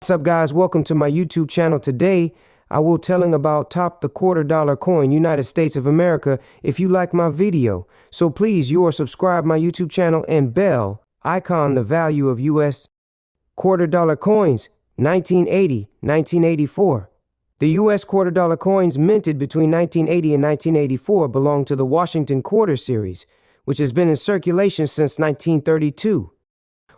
What's up, guys? Welcome to my YouTube channel. Today I will telling about top the $quarter coin United States of America. If you like my video, so please subscribe my YouTube channel and bell icon. The value of US $quarter coins 1980-1984. The US $quarter coins minted between 1980 and 1984 belong to the Washington Quarter series, which has been in circulation since 1932.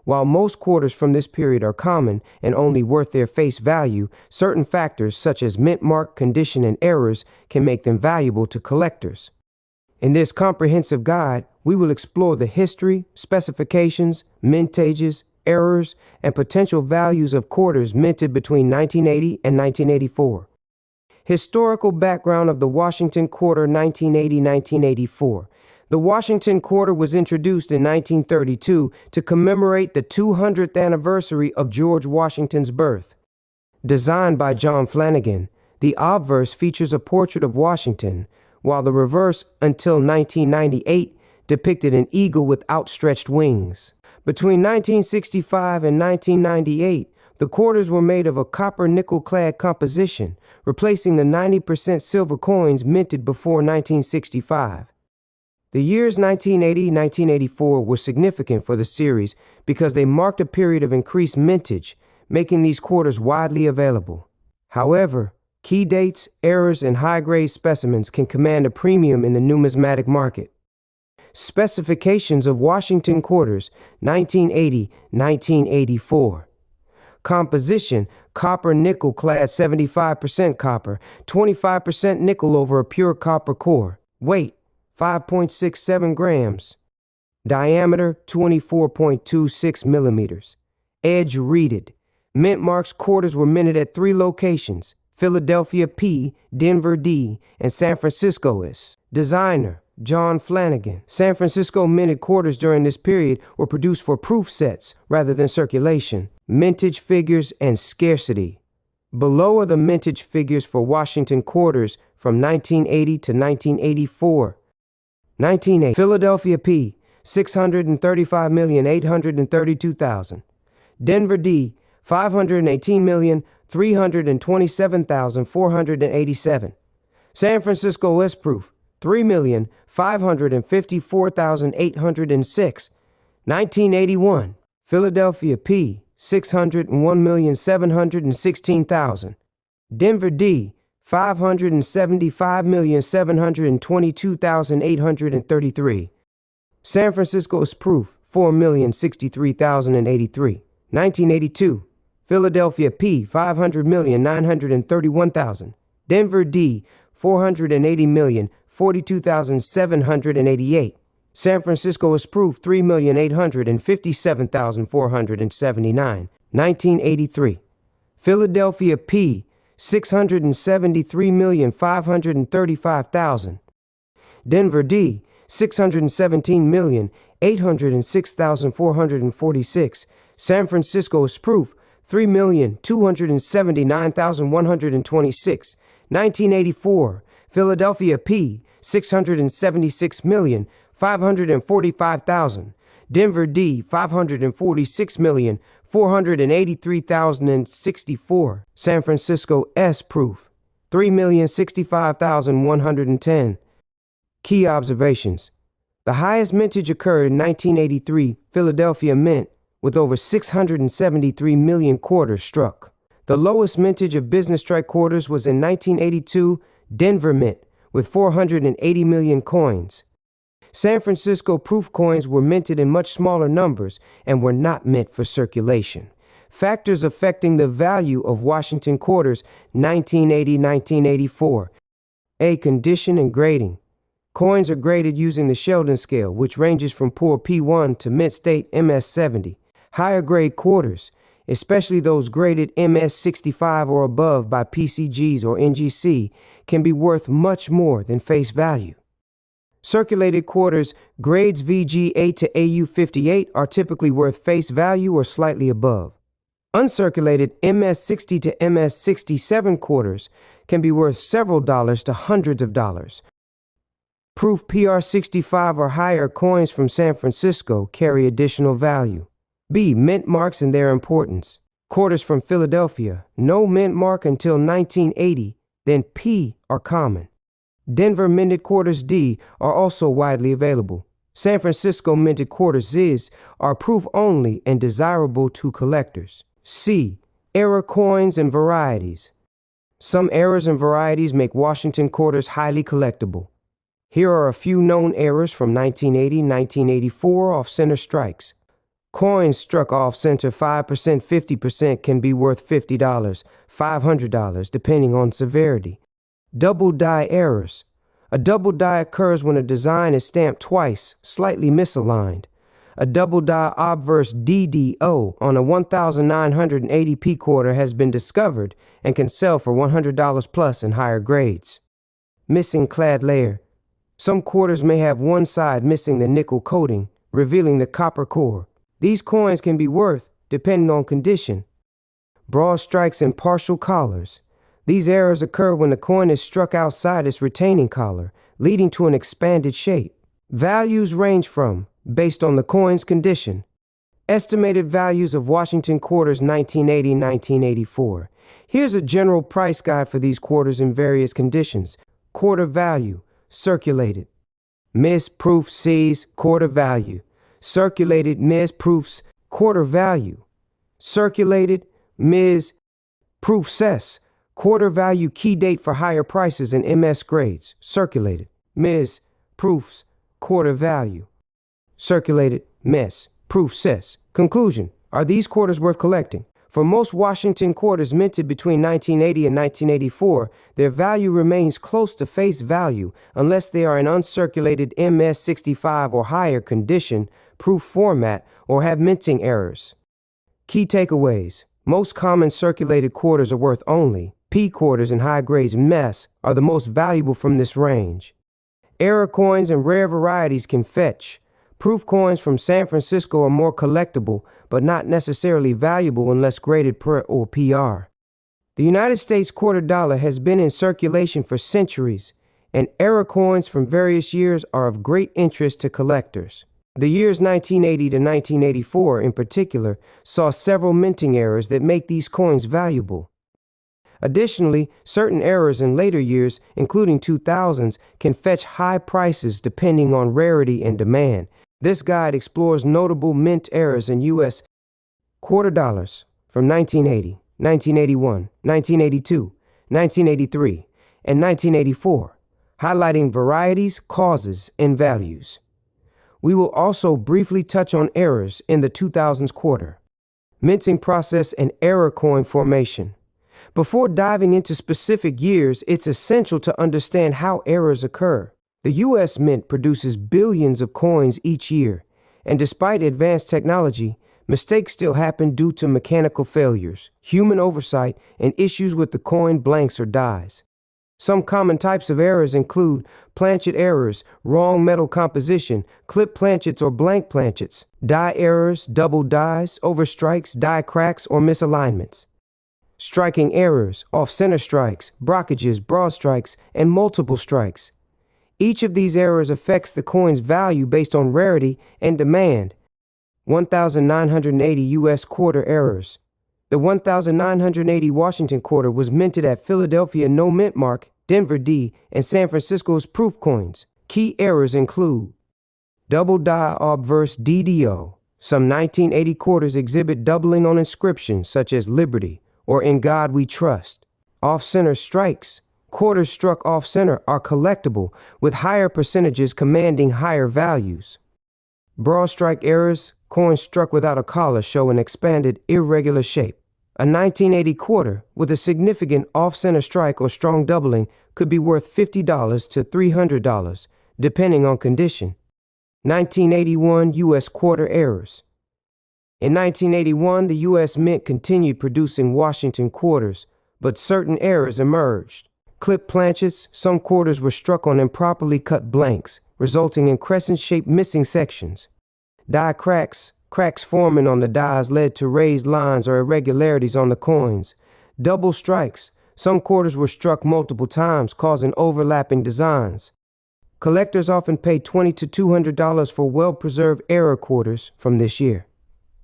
While most quarters from this period are common and only worth their face value, certain factors such as mint mark, condition, and errors can make them valuable to collectors. In this comprehensive guide, we will explore the history, specifications, mintages, errors, and potential values of quarters minted between 1980 and 1984. Historical background of the Washington Quarter 1980-1984. The Washington Quarter was introduced in 1932 to commemorate the 200th anniversary of George Washington's birth. Designed by John Flanagan, the obverse features a portrait of Washington, while the reverse, until 1998, depicted an eagle with outstretched wings. Between 1965 and 1998, the quarters were made of a copper-nickel-clad composition, replacing the 90% silver coins minted before 1965. The years 1980-1984 were significant for the series because they marked a period of increased mintage, making these quarters widely available. However, key dates, errors, and high-grade specimens can command a premium in the numismatic market. Specifications of Washington Quarters 1980-1984. Composition: copper-nickel clad 75% copper, 25% nickel over a pure copper core. Weight: 5.67 grams. Diameter: 24.26 millimeters. Edge reeded. Mint marks quarters were minted at 3 locations: Philadelphia P, Denver D, and San Francisco S. Designer: John Flanagan. San Francisco minted quarters during this period were produced for proof sets rather than circulation. Mintage figures and scarcity. Below are the mintage figures for Washington quarters from 1980 to 1984. 1980 Philadelphia P, 635,832,000. Denver D, 518,327,487. San Francisco S proof, 3,554,806. 1981 Philadelphia P, 601,716,000. Denver D, 575,722,833. San Francisco's proof, 4,063,083. 1982 Philadelphia P, 500,931,000. Denver D, 480,042,788. San Francisco is proof, 3,857,479. 1983 Philadelphia P, 673,535,000. Denver D, 617,806,446. San Francisco is proof, 3,279,126. 1984 Philadelphia P, 676,545,000. Denver D, 546,483,064. San Francisco S proof, 3,065,110. Key observations. The highest mintage occurred in 1983 Philadelphia Mint, with over 673 million quarters struck. The lowest mintage of business strike quarters was in 1982 Denver Mint, with 480 million coins. San Francisco proof coins were minted in much smaller numbers and were not meant for circulation. Factors affecting the value of Washington quarters 1980-1984. A. Condition and grading. Coins are graded using the Sheldon scale, which ranges from poor P1 to mint state MS70. Higher grade quarters, especially those graded MS65 or above by PCGs or NGC, can be worth much more than face value. Circulated quarters, grades VG8 to AU58, are typically worth face value or slightly above. Uncirculated MS60 to MS67 quarters can be worth several dollars to hundreds of dollars. Proof PR65 or higher coins from San Francisco carry additional value. B. Mint marks and their importance. Quarters from Philadelphia, no mint mark until 1980, then P are common. Denver minted quarters D are also widely available. San Francisco minted quarters Zs are proof only and desirable to collectors. C. Era coins and varieties. Some eras and varieties make Washington quarters highly collectible. Here are a few known eras from 1980-1984 off-center strikes. Coins struck off-center 5%, 50% can be worth $50, $500, depending on severity. Double die errors. A double die occurs when a design is stamped twice, slightly misaligned. A double die obverse DDO on a 1980p quarter has been discovered and can sell for $100 plus in higher grades. Missing clad layer. Some quarters may have one side missing the nickel coating, revealing the copper core. These coins can be worth, depending on condition. Broad strikes and partial collars. These errors occur when the coin is struck outside its retaining collar, leading to an expanded shape. Values range from, based on the coin's condition. Estimated values of Washington quarters 1980-1984. Here's a general price guide for these quarters in various conditions. Quarter value, circulated. Miss proof C's, quarter value. Circulated Ms. proofs, quarter value. Circulated Ms. proof cess, quarter value key date for higher prices in MS grades. Circulated Ms. proofs, quarter value. Circulated Ms. proof cess. Conclusion. Are these quarters worth collecting? For most Washington quarters minted between 1980 and 1984, their value remains close to face value unless they are in uncirculated MS65 or higher condition, proof format, or have minting errors. Key takeaways. Most common circulated quarters are worth only. P quarters in high grades MES are the most valuable from this range. Error coins and rare varieties can fetch. Proof coins from San Francisco are more collectible, but not necessarily valuable unless graded per or PR. The United States quarter dollar has been in circulation for centuries, and error coins from various years are of great interest to collectors. The years 1980 to 1984 in particular saw several minting errors that make these coins valuable. Additionally, certain errors in later years, including 2000s, can fetch high prices depending on rarity and demand. This guide explores notable mint errors in U.S. quarter dollars from 1980, 1981, 1982, 1983, and 1984, highlighting varieties, causes, and values. We will also briefly touch on errors in the 2000s quarter, minting process, and error coin formation. Before diving into specific years, it's essential to understand how errors occur. The U.S. Mint produces billions of coins each year, and despite advanced technology, mistakes still happen due to mechanical failures, human oversight, and issues with the coin blanks or dies. Some common types of errors include planchet errors, wrong metal composition, clip planchets or blank planchets, die errors, double dies, overstrikes, die cracks, or misalignments. Striking errors, off-center strikes, brockages, broad strikes, and multiple strikes. Each of these errors affects the coin's value based on rarity and demand. 1,980 U.S. quarter errors. The 1,980 Washington quarter was minted at Philadelphia no mint mark, Denver D, and San Francisco's proof coins. Key errors include double die obverse DDO. Some 1980 quarters exhibit doubling on inscriptions such as Liberty or In God We Trust. Off-center strikes. Quarters struck off-center are collectible, with higher percentages commanding higher values. Broad strike errors. Coins struck without a collar show an expanded, irregular shape. A 1980 quarter with a significant off-center strike or strong doubling could be worth $50 to $300, depending on condition. 1981 U.S. quarter errors. In 1981, the U.S. Mint continued producing Washington quarters, but certain errors emerged. Clip planchets. Some quarters were struck on improperly cut blanks, resulting in crescent-shaped missing sections. Die cracks. Cracks forming on the dies led to raised lines or irregularities on the coins. Double strikes. Some quarters were struck multiple times, causing overlapping designs. Collectors often pay $20 to $200 for well-preserved error quarters from this year.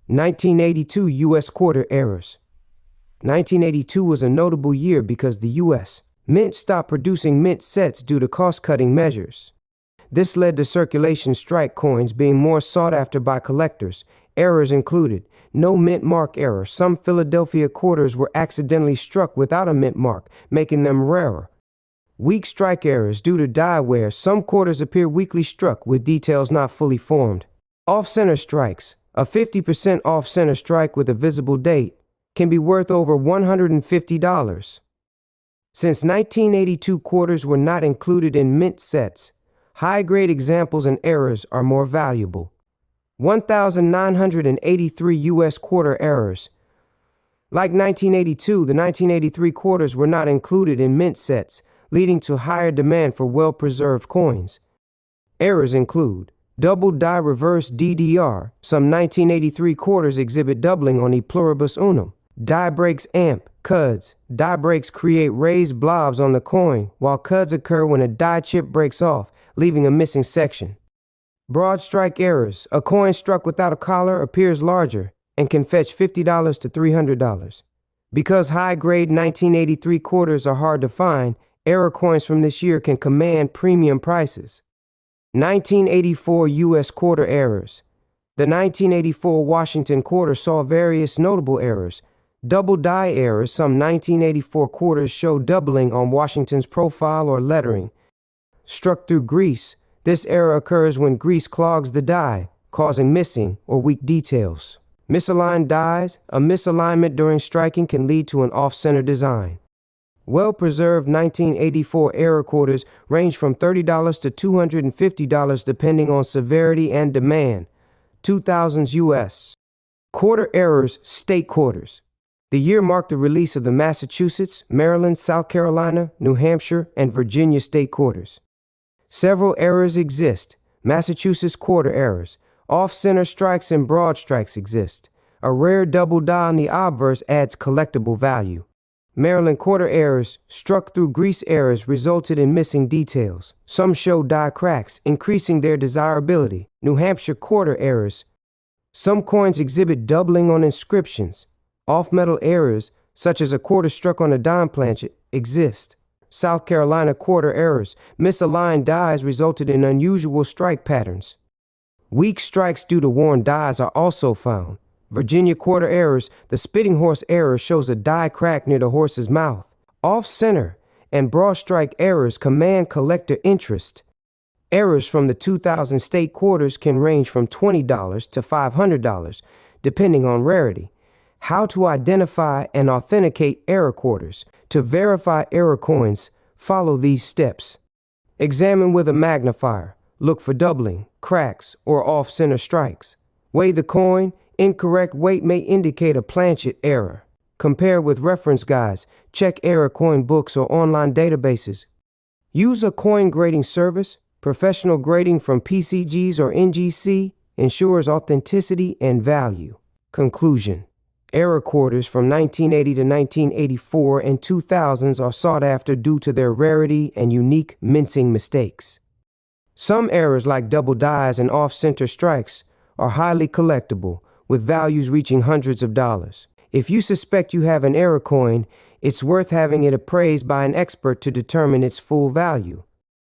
1982 U.S. quarter errors. 1982 was a notable year because the U.S. Mint stopped producing mint sets due to cost-cutting measures. This led to circulation strike coins being more sought after by collectors. Errors included no mint mark error. Some Philadelphia quarters were accidentally struck without a mint mark, making them rarer. Weak strike errors due to die wear. Some quarters appear weakly struck with details not fully formed. Off-center strikes. A 50% off-center strike with a visible date can be worth over $150. Since 1982 quarters were not included in mint sets, high-grade examples and errors are more valuable. 1,983 U.S. quarter errors. Like 1982, the 1983 quarters were not included in mint sets, leading to higher demand for well-preserved coins. Errors include double die reverse DDR. Some 1983 quarters exhibit doubling on E pluribus unum. Die breaks amp, cuds. Die breaks create raised blobs on the coin, while cuds occur when a die chip breaks off, leaving a missing section. Broad strike errors. A coin struck without a collar appears larger and can fetch $50 to $300. Because high-grade 1983 quarters are hard to find, error coins from this year can command premium prices. 1984 U.S. quarter errors. The 1984 Washington quarter saw various notable errors. Double die errors. Some 1984 quarters show doubling on Washington's profile or lettering. Struck through grease. This error occurs when grease clogs the die, causing missing or weak details. Misaligned dies. A misalignment during striking can lead to an off-center design. Well-preserved 1984 error quarters range from $30 to $250 depending on severity and demand. 2000s U.S. Quarter errors. State quarters. The year marked the release of the Massachusetts, Maryland, South Carolina, New Hampshire, and Virginia state quarters. Several errors exist. Massachusetts quarter errors. Off-center strikes and broad strikes exist. A rare double die on the obverse adds collectible value. Maryland quarter errors. Struck through grease errors resulted in missing details. Some show die cracks, increasing their desirability. New Hampshire quarter errors. Some coins exhibit doubling on inscriptions. Off-metal errors, such as a quarter struck on a dime planchet, exist. South Carolina quarter errors. Misaligned dies resulted in unusual strike patterns. Weak strikes due to worn dies are also found. Virginia quarter errors. The spitting horse error shows a die crack near the horse's mouth. Off-center and broad strike errors command collector interest. Errors from the 2000 state quarters can range from $20 to $500, depending on rarity. How to identify and authenticate error quarters. To verify error coins, follow these steps. Examine with a magnifier. Look for doubling, cracks, or off-center strikes. Weigh the coin. Incorrect weight may indicate a planchet error. Compare with reference guides. Check error coin books or online databases. Use a coin grading service. Professional grading from PCGs or NGC ensures authenticity and value. Conclusion. Error quarters from 1980 to 1984 and 2000s are sought after due to their rarity and unique minting mistakes. Some errors like double dies and off-center strikes are highly collectible, with values reaching hundreds of dollars. If you suspect you have an error coin, it's worth having it appraised by an expert to determine its full value.